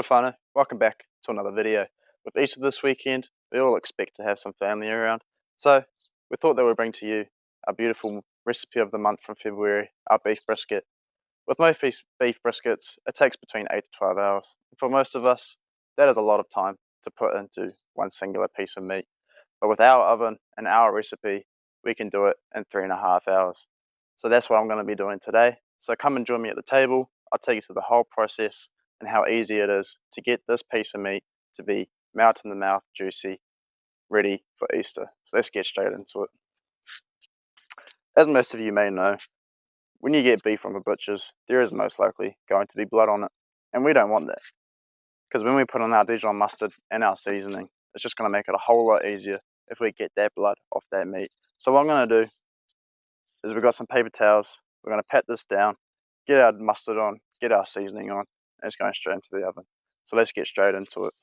whānau, welcome back to another video. With Easter this weekend, we all expect to have some family around, so we thought that we'd bring to you our beautiful recipe of the month from February, our beef brisket. With most beef briskets, it takes between 8 to 12 hours. For most of us, that is a lot of time to put into one singular piece of meat. But with our oven and our recipe, we can do it in 3.5 hours. So that's what I'm going to be doing today. So come and join me at the table. I'll take you through the whole process and how easy it is to get this piece of meat to be melt in the mouth, juicy, ready for Easter. So let's get straight into it. As most of you may know, when you get beef from the butchers, there is most likely going to be blood on it, and we don't want that, because when we put on our Dijon mustard and our seasoning, it's just going to make it a whole lot easier if we get that blood off that meat. So what I'm going to do is we've got some paper towels, we're going to pat this down, get our mustard on, get our seasoning on, and it's going straight into the oven. So let's get straight into it.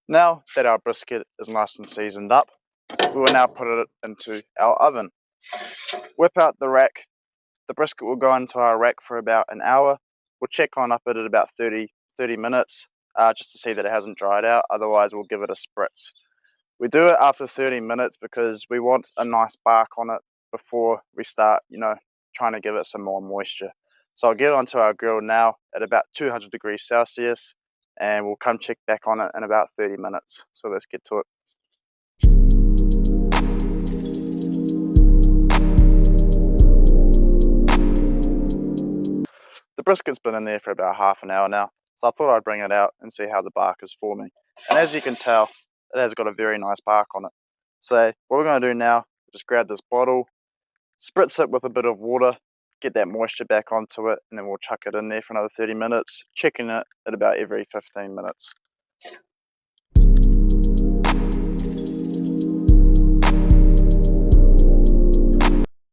Now that our brisket is nice and seasoned up, we will now put it into our oven. Whip out the rack. The brisket will go into our rack for about an hour. We'll check on up it at about 30 minutes just to see that it hasn't dried out. Otherwise, we'll give it a spritz. We do it after 30 minutes because we want a nice bark on it before we start, trying to give it some more moisture. So I'll get it onto our grill now at about 200 degrees Celsius, and we'll come check back on it in about 30 minutes. So let's get to it. The brisket's been in there for about half an hour now, so I thought I'd bring it out and see how the bark is forming. And as you can tell, it has got a very nice bark on it. So what we're going to do now, just grab this bottle, spritz it with a bit of water, get that moisture back onto it, and then we'll chuck it in there for another 30 minutes, checking it at about every 15 minutes.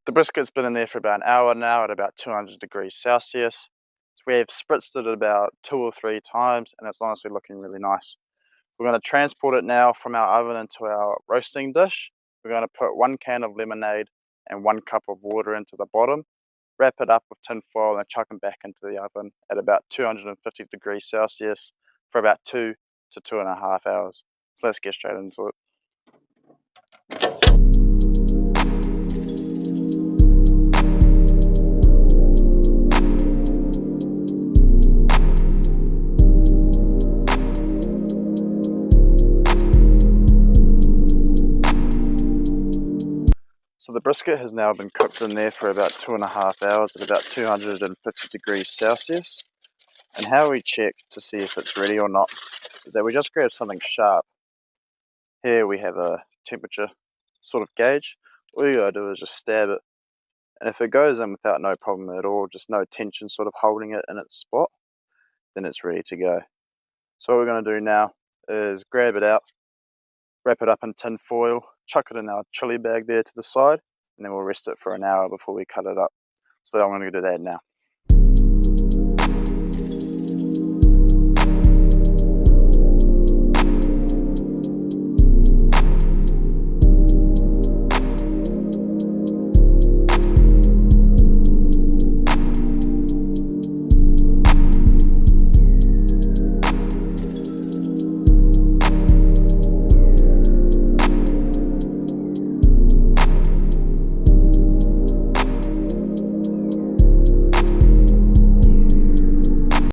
The brisket's been in there for about an hour now at about 200 degrees Celsius. So we have spritzed it about 2 or 3 times, and it's honestly looking really nice. We're going to transport it now from our oven into our roasting dish. We're going to put 1 can of lemonade and 1 cup of water into the bottom, wrap it up with tin foil, and chuck them back into the oven at about 250 degrees Celsius for about 2 to 2.5 hours. So let's get straight into it. So the brisket has now been cooked in there for about 2.5 hours at about 250 degrees Celsius. And how we check to see if it's ready or not is that we just grab something sharp. Here we have a temperature sort of gauge. All you gotta do is just stab it. And if it goes in without no problem at all, just no tension sort of holding it in its spot, then it's ready to go. So what we're gonna do now is grab it out, wrap it up in tin foil, chuck it in our chili bag there to the side, and then we'll rest it for an hour before we cut it up. So I'm going to do that now.